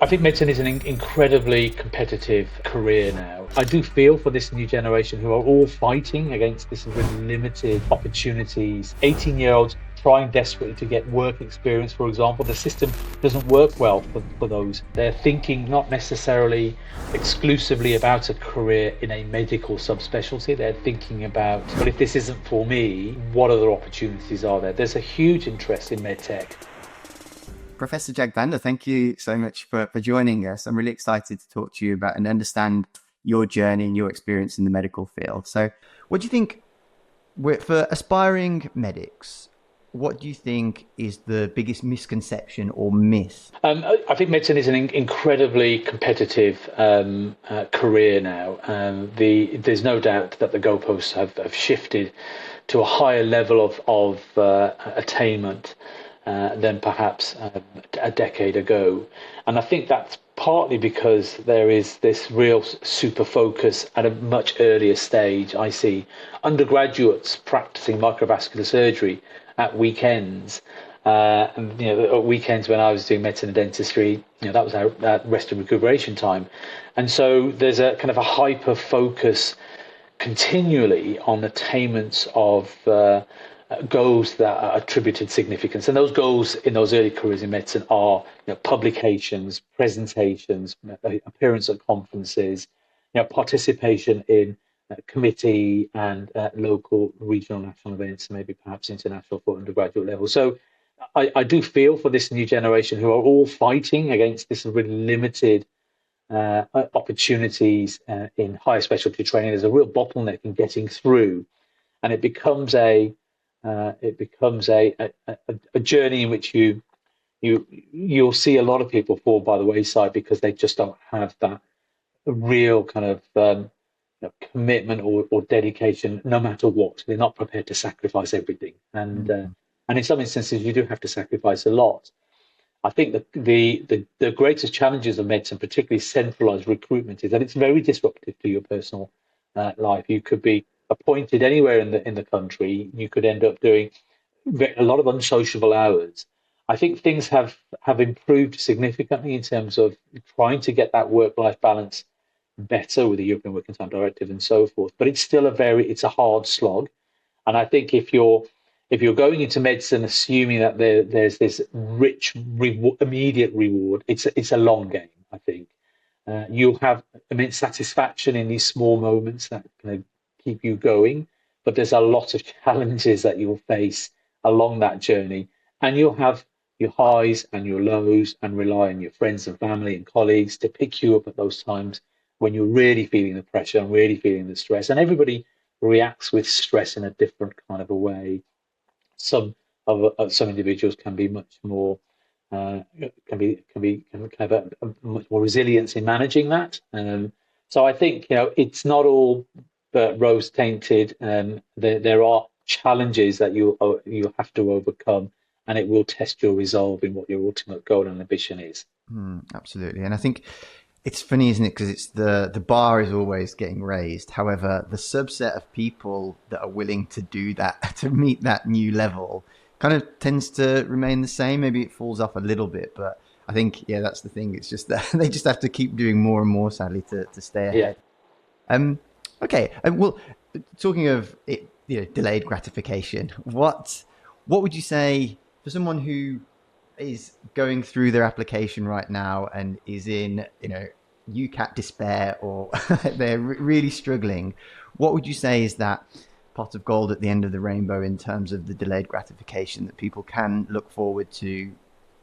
I think medicine is an incredibly competitive career now. I do feel for this new generation who are all fighting against this with limited opportunities. 18-year-olds trying desperately to get work experience, for example. The system doesn't work well for those. They're thinking not necessarily exclusively about a career in a medical subspecialty. They're thinking about, well, if this isn't for me, what other opportunities are there? There's a huge interest in medtech. Professor Jag Dhanda, thank you so much for joining us. I'm really excited to talk to you about and understand your journey and your experience in the medical field. So what do you think, for aspiring medics, what do you think is the biggest misconception or myth? I think medicine is an incredibly competitive career now. There's no doubt that the goalposts have shifted to a higher level of attainment than perhaps a decade ago. And I think that's partly because there is this real super focus at a much earlier stage. I see undergraduates practicing microvascular surgery at weekends. And, at weekends when I was doing medicine and dentistry, that was our rest and recuperation time. And so there's a kind of a hyper focus continually on attainments of goals that are attributed significance. And those goals in those early careers in medicine are publications, presentations, appearance at conferences, participation in committee and local, regional, national events, maybe perhaps international for undergraduate level. So I do feel for this new generation who are all fighting against this really limited opportunities in higher specialty training. There's a real bottleneck in getting through, and it becomes a journey in which you'll see a lot of people fall by the wayside because they just don't have that real kind of commitment or dedication, no matter what. They're not prepared to sacrifice everything, and in some instances you do have to sacrifice a lot. I think that the greatest challenges of medicine, particularly centralized recruitment, is that it's very disruptive to your personal life. You could be appointed anywhere in the country. You could end up doing a lot of unsociable hours. I think things have improved significantly in terms of trying to get that work-life balance better with the European Working Time Directive and so forth. But it's still it's a hard slog. And I think if you're going into medicine assuming that there's this rich immediate reward, it's a long game. I think you'll have immense satisfaction in these small moments that kind of keep you going, but there's a lot of challenges that you'll face along that journey, and you'll have your highs and your lows and rely on your friends and family and colleagues to pick you up at those times when you're really feeling the pressure and really feeling the stress. And everybody reacts with stress in a different kind of a way. Some individuals can be much more can have a much more resilience in managing that. So I think it's not all rose tainted. There are challenges that you have to overcome, and it will test your resolve in what your ultimate goal and ambition is. Absolutely, and I think it's funny, isn't it? Because it's the bar is always getting raised. However, the subset of people that are willing to do that, to meet that new level, kind of tends to remain the same. Maybe it falls off a little bit, but I think, that's the thing. It's just that they just have to keep doing more and more, sadly, to stay ahead. Yeah. Okay. Well, talking of it, delayed gratification, what would you say for someone who is going through their application right now and is in, UCAT despair, or they're really struggling? What would you say is that pot of gold at the end of the rainbow in terms of the delayed gratification that people can look forward to,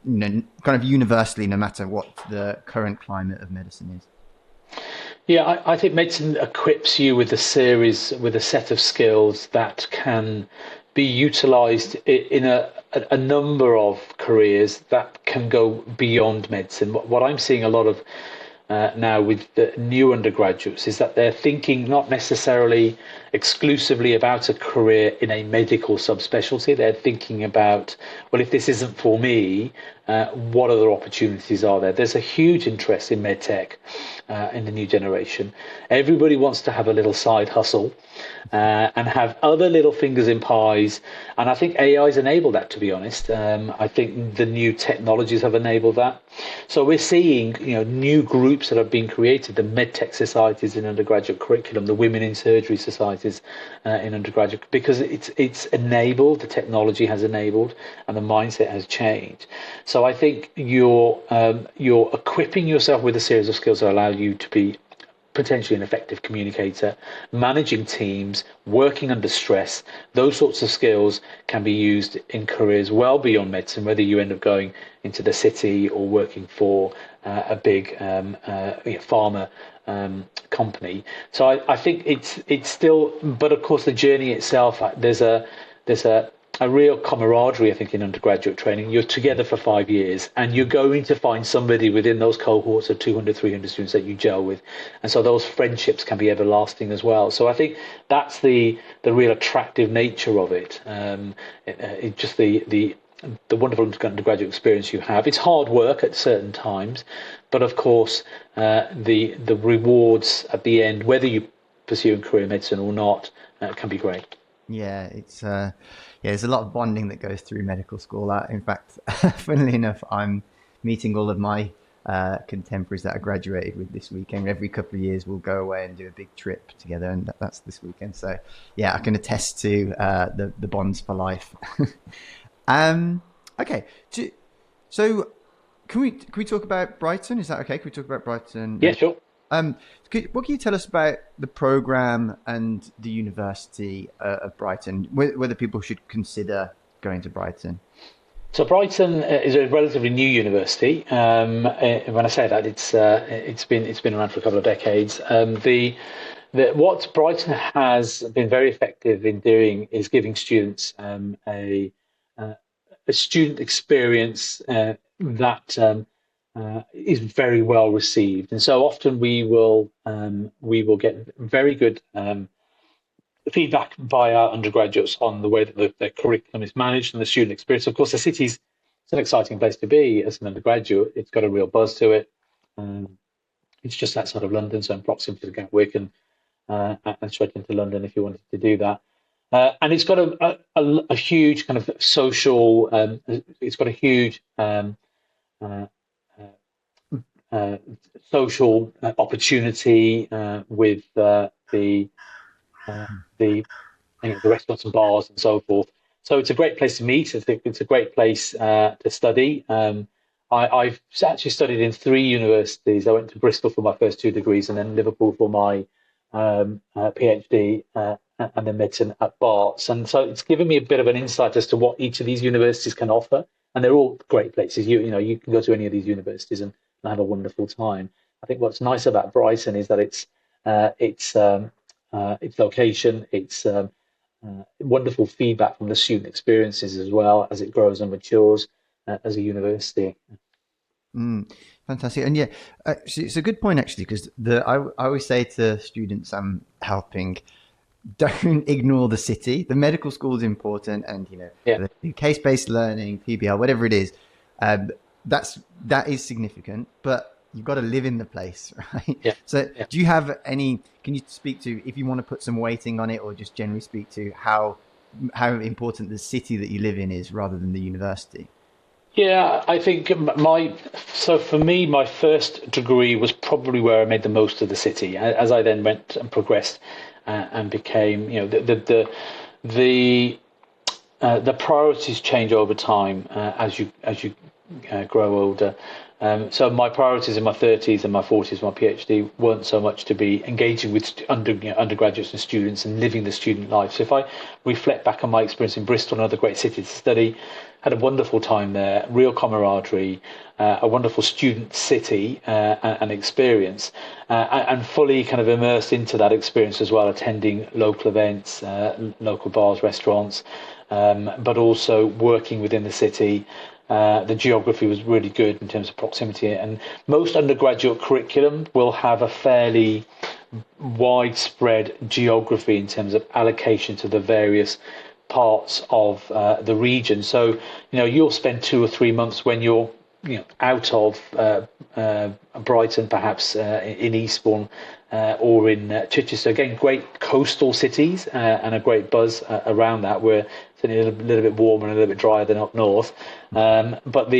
kind of universally, no matter what the current climate of medicine is? Yeah, I think medicine equips you with a set of skills that can be utilized in a number of careers that can go beyond medicine. What I'm seeing a lot of now with the new undergraduates is that they're thinking not necessarily exclusively about a career in a medical subspecialty. They're thinking about, well, if this isn't for me, what other opportunities are there. There's a huge interest in medtech in the new generation. Everybody wants to have a little side hustle and have other little fingers in pies. And I think AI's enabled that, to be honest. I think the new technologies have enabled that. So we're seeing, new groups that have been created, the medtech societies in undergraduate curriculum, the women in surgery societies in undergraduate, because it's enabled, the technology has enabled, and the mindset has changed. So I think you're equipping yourself with a series of skills that allow you to be potentially an effective communicator, managing teams, working under stress. Those sorts of skills can be used in careers well beyond medicine, whether you end up going into the city or working for a big pharma company. So I think it's still, but of course the journey itself, there's a real camaraderie, I think, in undergraduate training. You're together for 5 years and you're going to find somebody within those cohorts of 200, 300 students that you gel with. And so those friendships can be everlasting as well. So I think that's the real attractive nature of it. It just the wonderful undergraduate experience you have. It's hard work at certain times, but of course, the rewards at the end, whether you pursue a career in medicine or not, can be great. Yeah, it's there's a lot of bonding that goes through medical school. In fact, funnily enough, I'm meeting all of my contemporaries that I graduated with this weekend. Every couple of years, we'll go away and do a big trip together, and that's this weekend. So, yeah, I can attest to the bonds for life. Okay, so can we talk about Brighton? Is that okay? Can we talk about Brighton? Yeah, sure. What can you tell us about the program and the University of Brighton, whether people should consider going to Brighton? So Brighton is a relatively new university. When I say that, it's been around for a couple of decades. What Brighton has been very effective in doing is giving students a student experience that is very well received, and so often we will get very good feedback by our undergraduates on the way that their curriculum is managed and the student experience. Of course, the city's it's an exciting place to be as an undergraduate. It's got a real buzz to it. It's just outside of London, so in proximity to Gatwick and straight into London if you wanted to do that. And it's got a huge kind of social. It's got a huge social opportunity with the restaurants and bars and so forth. So it's a great place to meet. I think it's a great place to study. I've actually studied in 3 universities. I went to Bristol for my first 2 degrees, and then Liverpool for my PhD, and then medicine at Barts. And so it's given me a bit of an insight as to what each of these universities can offer. And they're all great places. You can go to any of these universities and have a wonderful time. I think what's nice about Brighton is that its location, its wonderful feedback from the student experiences as well as it grows and matures as a university. Fantastic. And yeah, it's a good point actually, because I always say to students I'm helping, don't ignore the city. The medical school is important, and the case-based learning, PBL, whatever it is, that is significant. But you've got to live in the place, right? Yeah. So, do you have any? Can you speak to, if you want to put some weighting on it, or just generally speak to how important the city that you live in is, rather than the university? Yeah, I think for me, my first degree was probably where I made the most of the city. As I then went and progressed and became, the priorities change over time as you grow older. So my priorities in my 30s and my 40s, my PhD, weren't so much to be engaging with undergraduates and students and living the student life. So if I reflect back on my experience in Bristol, another great city to study, had a wonderful time there, real camaraderie, a wonderful student city and experience, and fully kind of immersed into that experience as well, attending local events, local bars, restaurants, but also working within the city. The geography was really good in terms of proximity, and most undergraduate curriculum will have a fairly widespread geography in terms of allocation to the various parts of the region. So you'll spend 2 or 3 months when you're out of Brighton, perhaps in Eastbourne or in Chichester. Again, great coastal cities and a great buzz around that. We're certainly a little bit warmer and a little bit drier than up north. But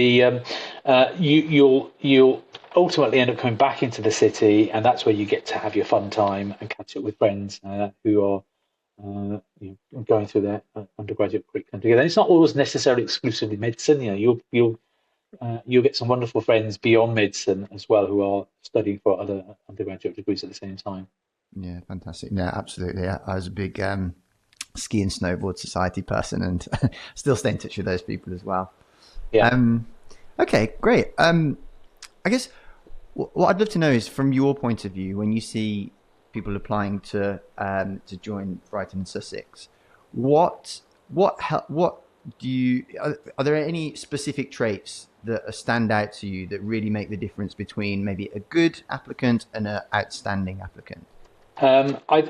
you'll ultimately end up coming back into the city, and that's where you get to have your fun time and catch up with friends who are going through their undergraduate curriculum together. And it's not always necessarily exclusively medicine. You'll get some wonderful friends beyond medicine as well who are studying for other undergraduate degrees at the same time. Yeah, fantastic. Yeah, absolutely. I was a big ski and snowboard society person, and still stay in touch with those people as well. Yeah. Okay, great. I guess what I'd love to know is, from your point of view, when you see people applying to join Brighton and Sussex, what do you? Are there any specific traits that stand out to you that really make the difference between maybe a good applicant and an outstanding applicant?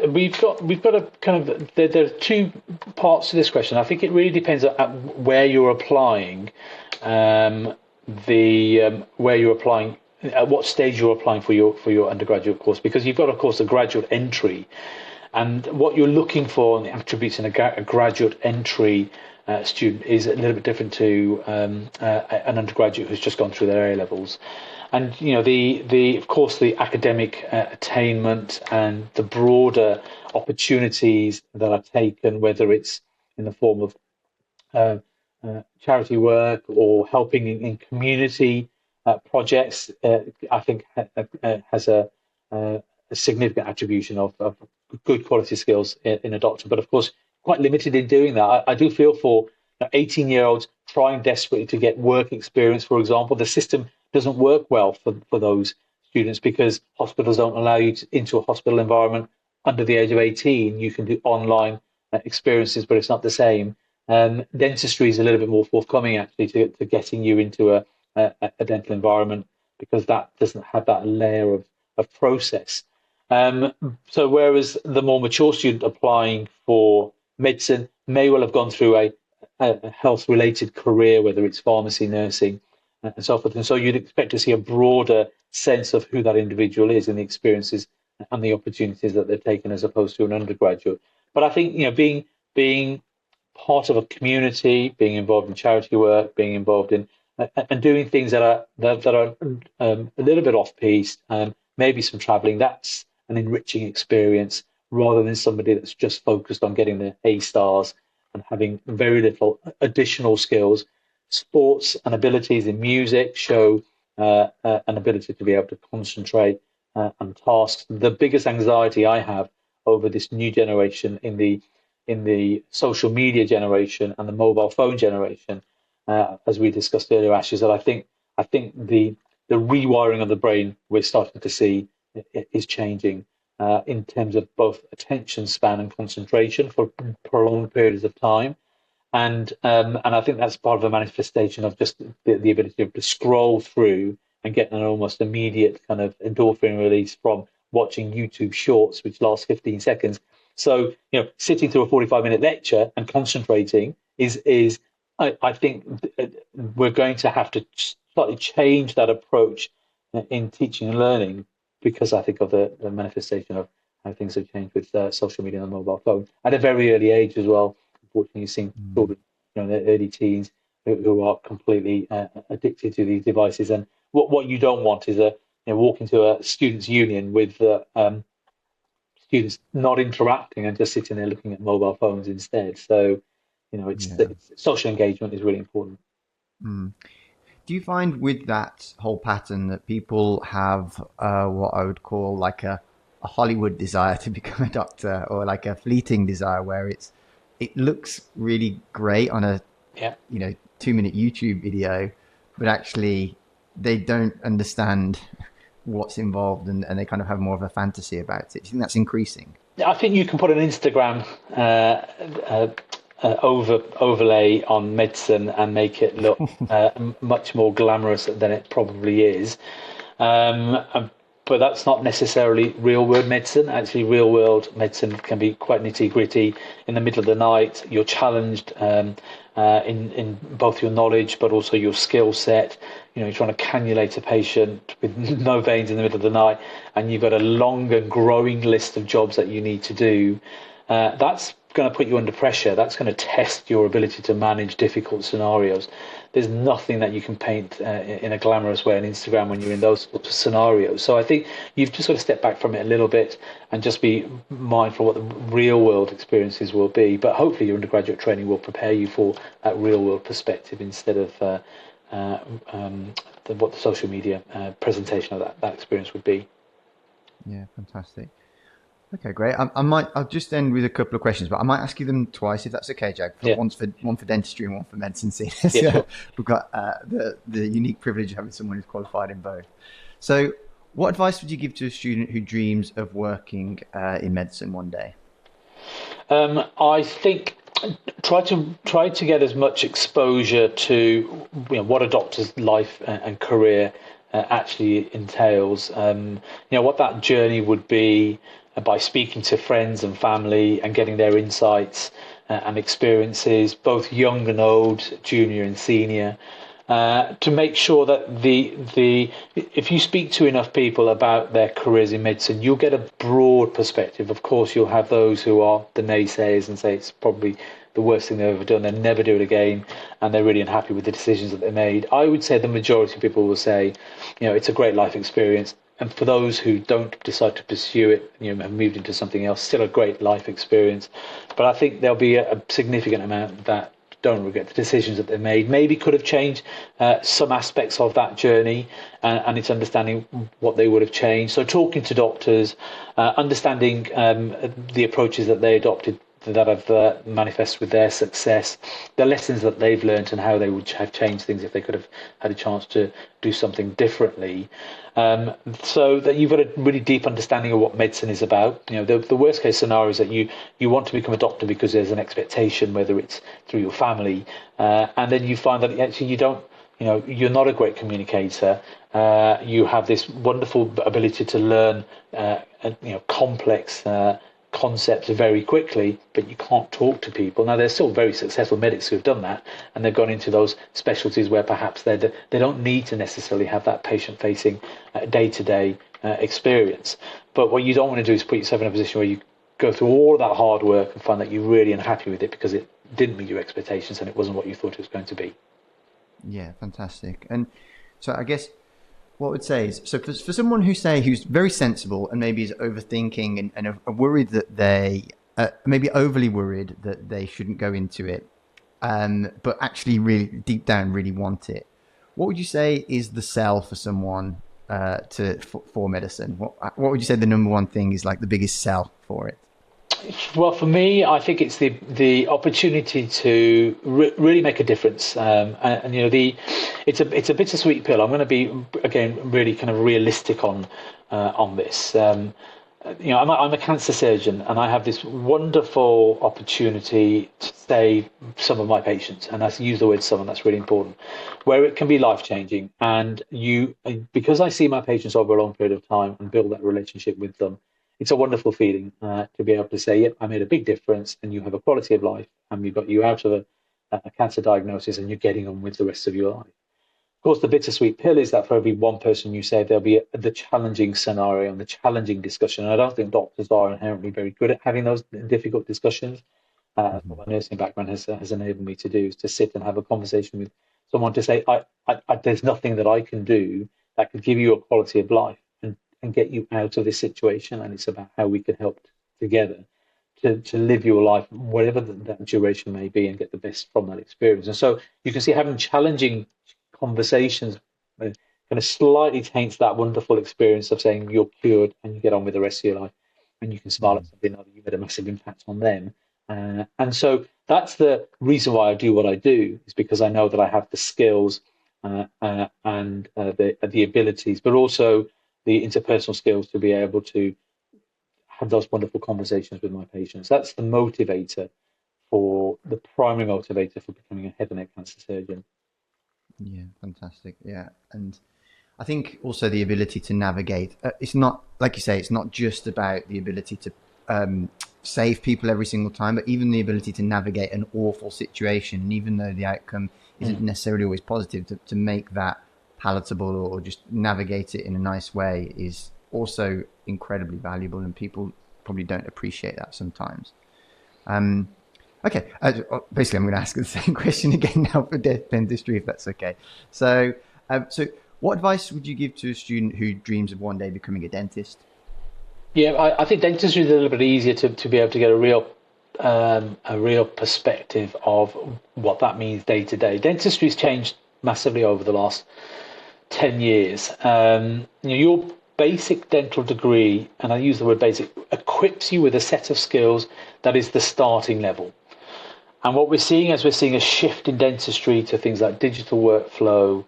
We've got a kind of there are two parts to this question. I think it really depends on where you're applying, where you're applying, at what stage you're applying for your undergraduate course, because you've got, of course, a graduate entry, and what you're looking for and the attributes in a graduate entry student is a little bit different to an undergraduate who's just gone through their A levels. And of course the academic attainment and the broader opportunities that are taken, whether it's in the form of charity work or helping in community projects, I think has a significant attribution of good quality skills in a doctor. But of course, quite limited in doing that. I do feel for 18-year-olds trying desperately to get work experience, for example. The system doesn't work well for those students because hospitals don't allow you into a hospital environment under the age of 18. You can do online experiences, but it's not the same. Dentistry is a little bit more forthcoming, actually, to getting you into a dental environment, because that doesn't have that layer of process. So whereas the more mature student applying for medicine may well have gone through a health-related career, whether it's pharmacy, nursing, and so forth. And so you'd expect to see a broader sense of who that individual is and the experiences and the opportunities that they've taken as opposed to an undergraduate. But I think, being part of a community, being involved in charity work, being involved in and doing things that are a little bit off-piste, maybe some traveling, that's an enriching experience rather than somebody that's just focused on getting the A stars and having very little additional skills. Sports and abilities in music show an ability to be able to concentrate on tasks. The biggest anxiety I have over this new generation in the social media generation and the mobile phone generation, as we discussed earlier, Ash, is that I think the rewiring of the brain we're starting to see is changing in terms of both attention span and concentration for prolonged periods of time. And I think that's part of a manifestation of just the ability to scroll through and get an almost immediate kind of endorphin release from watching YouTube shorts, which last 15 seconds. So, sitting through a 45-minute lecture and concentrating is I think we're going to have to slightly change that approach in teaching and learning, because I think of the manifestation of how things have changed with social media and the mobile phone at a very early age as well. Unfortunately, you've seen children in their early teens who are completely addicted to these devices. And what you don't want is walk into a students' union with students not interacting and just sitting there looking at mobile phones instead. So, it's social engagement is really important. Mm. Do you find with that whole pattern that people have what I would call like a Hollywood desire to become a doctor, or like a fleeting desire where it looks really great on a 2-minute YouTube video, but actually they don't understand what's involved, and they kind of have more of a fantasy about it? Do you think that's increasing? I think you can put an Instagram overlay on medicine and make it look much more glamorous than it probably is. but that's not necessarily real world medicine. Actually, real world medicine can be quite nitty gritty. In the middle of the night, you're challenged in both your knowledge, but also your skill set. You're trying to cannulate a patient with no veins in the middle of the night, and you've got a long and growing list of jobs that you need to do. That's going to put you under pressure. That's going to test your ability to manage difficult scenarios. There's nothing that you can paint in a glamorous way on Instagram when you're in those sorts of scenarios. So I think you've just got to step back from it a little bit and just be mindful what the real world experiences will be. But hopefully your undergraduate training will prepare you for that real world perspective instead of what the social media presentation of that experience would be. Yeah, fantastic. Okay, great. I'll just end with a couple of questions, but I might ask you them twice if that's okay, Jag. Yeah. One for dentistry and one for medicine. So Sure. we've got the unique privilege of having someone who's qualified in both. So, what advice would you give to a student who dreams of working in medicine one day? I think try to get as much exposure to what a doctor's life and career actually entails. What that journey would be by speaking to friends and family and getting their insights and experiences, both young and old, junior and senior. To make sure that if you speak to enough people about their careers in medicine, you'll get a broad perspective. Of course, you'll have those who are the naysayers and say it's probably the worst thing they've ever done. They'll never do it again, and they're really unhappy with the decisions that they made. I would say the majority of people will say, it's a great life experience. And for those who don't decide to pursue it, have moved into something else, still a great life experience. But I think there'll be a significant amount that don't regret the decisions that they made. Maybe could have changed some aspects of that journey, and it's understanding what they would have changed. So talking to doctors, understanding the approaches that they adopted that have manifested with their success, the lessons that they've learned and how they would have changed things if they could have had a chance to do something differently. So that you've got a really deep understanding of what medicine is about. The worst case scenario is that you want to become a doctor because there's an expectation, whether it's through your family, and then you find that actually you don't. You're not a great communicator. You have this wonderful ability to learn, complex concepts very quickly, but you can't talk to people. Now, there's still very successful medics who have done that, and they've gone into those specialties where perhaps they don't need to necessarily have that patient-facing day-to-day experience. But what you don't want to do is put yourself in a position where you go through all of that hard work and find that you're really unhappy with it because it didn't meet your expectations and it wasn't what you thought it was going to be. Yeah, fantastic. And so I guess what I would say is, so for someone who's very sensible and maybe is overthinking and are worried that they, maybe overly worried that they shouldn't go into it, but actually really deep down really want it, what would you say is the sell for someone for medicine? What would you say the number one thing is, like the biggest sell for it? Well, for me, I think it's the opportunity to really make a difference, and it's a bittersweet pill. I'm going to be again really kind of realistic on this. I'm a cancer surgeon, and I have this wonderful opportunity to save some of my patients, and I use the word "some," and that's really important, where it can be life changing. And because I see my patients over a long period of time and build that relationship with them. It's a wonderful feeling to be able to say, yep, I made a big difference and you have a quality of life and we've got you out of a cancer diagnosis and you're getting on with the rest of your life. Of course, the bittersweet pill is that for every one person you save, there'll be the challenging scenario and the challenging discussion. And I don't think doctors are inherently very good at having those difficult discussions. What my nursing background has enabled me to do is to sit and have a conversation with someone to say, there's nothing that I can do that could give you a quality of life and get you out of this situation, and it's about how we can help together to live your life, whatever that duration may be, and get the best from that experience. And so you can see having challenging conversations kind of slightly taints that wonderful experience of saying you're cured and you get on with the rest of your life, and you can smile at something that you made a massive impact on them. And so that's the reason why I do what I do, is because I know that I have the skills and the abilities, but also the interpersonal skills to be able to have those wonderful conversations with my patients. That's the primary motivator for becoming a head and neck cancer surgeon. Yeah, fantastic. Yeah, and I think also the ability to navigate. It's not, like you say, it's not just about the ability to save people every single time, but even the ability to navigate an awful situation. And even though the outcome isn't necessarily always positive, to make that palatable or just navigate it in a nice way is also incredibly valuable. And people probably don't appreciate that sometimes. Okay, basically, I'm going to ask the same question again now for dentistry, if that's okay. So, what advice would you give to a student who dreams of one day becoming a dentist? Yeah, I think dentistry is a little bit easier to be able to get a real perspective of what that means day to day. Dentistry's changed massively over the last 10 years. Your basic dental degree, and I use the word basic, equips you with a set of skills that is the starting level. And what we're seeing is we're seeing a shift in dentistry to things like digital workflow.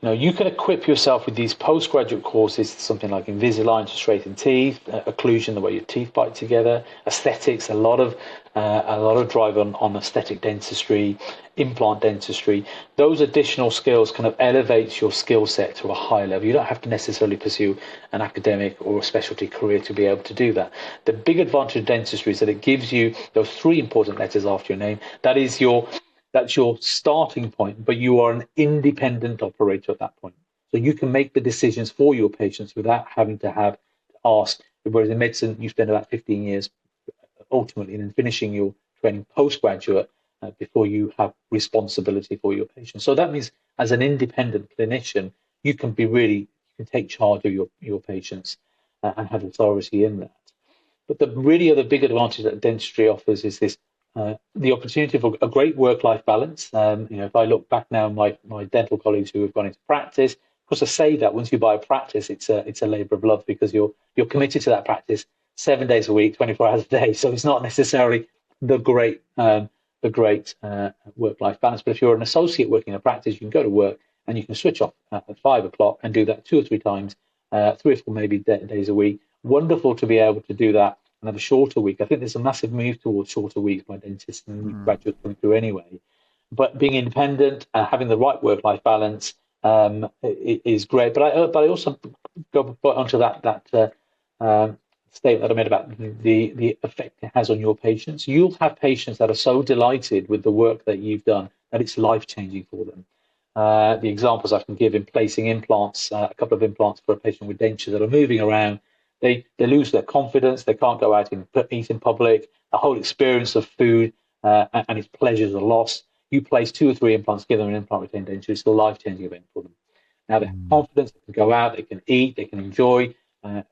You can equip yourself with these postgraduate courses, something like Invisalign to straighten teeth, occlusion, the way your teeth bite together, aesthetics, a lot of drive on aesthetic dentistry, implant dentistry. Those additional skills kind of elevates your skill set to a higher level. You don't have to necessarily pursue an academic or a specialty career to be able to do that. The big advantage of dentistry is that it gives you those three important letters after your name. That's your starting point, but you are an independent operator at that point. So you can make the decisions for your patients without having to have to ask. Whereas in medicine, you spend about 15 years ultimately in finishing your training postgraduate before you have responsibility for your patients. So that means as an independent clinician, you can take charge of your patients and have authority in that. But the really other big advantage that dentistry offers is this the opportunity for a great work-life balance. If I look back now, my dental colleagues who have gone into practice, of course, I say that once you buy a practice, it's a labour of love because you're committed to that practice 7 days a week, 24 hours a day. So it's not necessarily the great work-life balance. But if you're an associate working in a practice, you can go to work and you can switch off at 5 o'clock and do that 2 or 3 times, 3 or 4 maybe days a week. Wonderful to be able to do that and have a shorter week. I think there's a massive move towards shorter weeks by dentists and new graduates coming through anyway. But being independent, having the right work-life balance is great. But I also go onto that statement that I made about the effect it has on your patients. You'll have patients that are so delighted with the work that you've done that it's life-changing for them. The examples I can give in placing implants, a couple of implants for a patient with dentures that are moving around, they lose their confidence. They can't go out and eat in public. The whole experience of food and its pleasures are lost. You place 2 or 3 implants, give them an implant retained denture. It's a life-changing event for them. Now they have confidence. They can go out. They can eat. They can enjoy the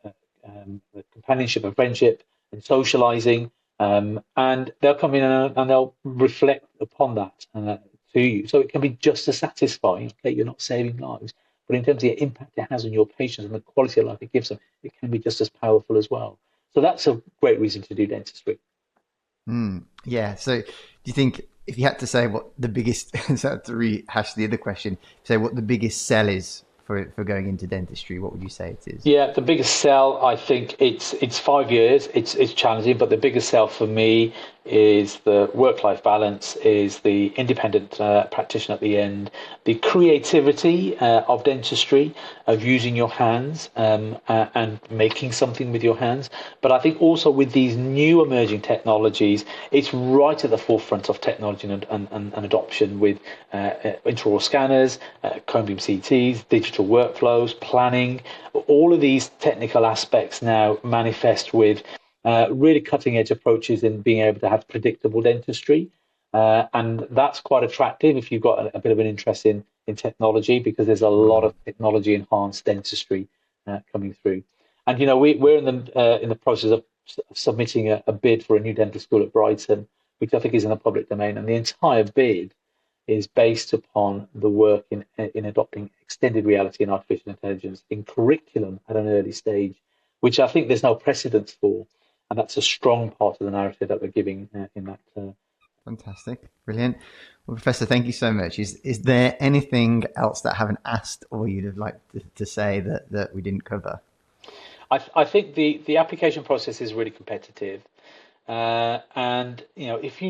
companionship and friendship and socializing. And they'll come in and they'll reflect upon that to you. So it can be just as satisfying. Okay, you're not saving lives, but in terms of the impact it has on your patients and the quality of life it gives them, it can be just as powerful as well. So that's a great reason to do dentistry. Yeah. So do you think if you had to say what the biggest, so to rehash the other question, say what the biggest sell is for going into dentistry, what would you say it is? Yeah, the biggest sell, I think it's 5 years. It's challenging, but the biggest sell for me is the work-life balance, is the independent practitioner at the end, the creativity of dentistry, of using your hands and making something with your hands. But I think also with these new emerging technologies, it's right at the forefront of technology and adoption with intraoral scanners, cone beam CTs, digital workflows, planning. All of these technical aspects now manifest with really cutting edge approaches in being able to have predictable dentistry. And that's quite attractive if you've got a bit of an interest in technology, because there's a lot of technology enhanced dentistry coming through. And we're in the process of submitting a bid for a new dental school at Brighton, which I think is in the public domain. And the entire bid is based upon the work in adopting extended reality and artificial intelligence in curriculum at an early stage, which I think there's no precedence for. And that's a strong part of the narrative that we're giving in that. Fantastic. Brilliant. Well, Professor, thank you so much. Is there anything else that I haven't asked or you'd have liked to say that we didn't cover? I think the application process is really competitive. And if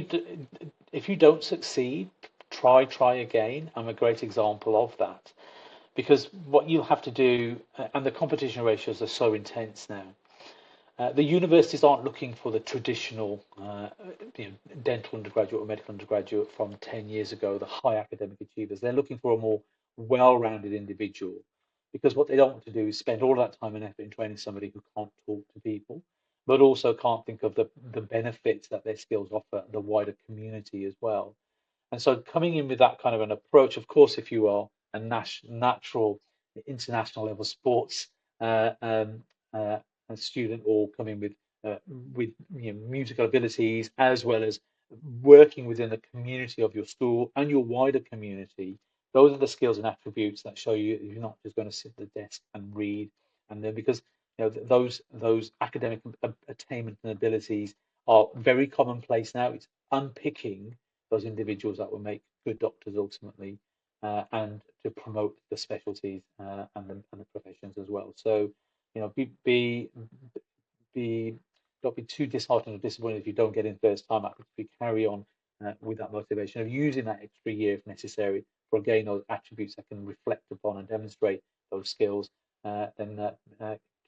you don't succeed, try again. I'm a great example of that. because what you'll have to do, and the competition ratios are so intense now. The universities aren't looking for the traditional dental undergraduate or medical undergraduate from 10 years ago, the high academic achievers. They're looking for a more well-rounded individual because what they don't want to do is spend all that time and effort in training somebody who can't talk to people, but also can't think of the benefits that their skills offer the wider community as well. And so coming in with that kind of an approach, of course, if you are a natural international level sports uh, um, uh, student, or coming with musical abilities, as well as working within the community of your school and your wider community, those are the skills and attributes that show you you're not just going to sit at the desk and read. And then because those academic attainment and abilities are very commonplace now, it's unpicking those individuals that will make good doctors ultimately, and to promote the specialties and the professions as well. So, be don't be too disheartened or disappointed if you don't get in first time. If you carry on with that motivation of using that extra year if necessary for again those attributes that can reflect upon and demonstrate those skills, then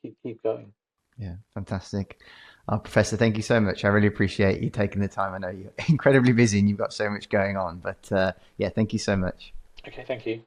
keep going. Yeah, fantastic. Professor, thank you so much. I really appreciate you taking the time. I know you're incredibly busy and you've got so much going on, but yeah, thank you so much. Okay, thank you.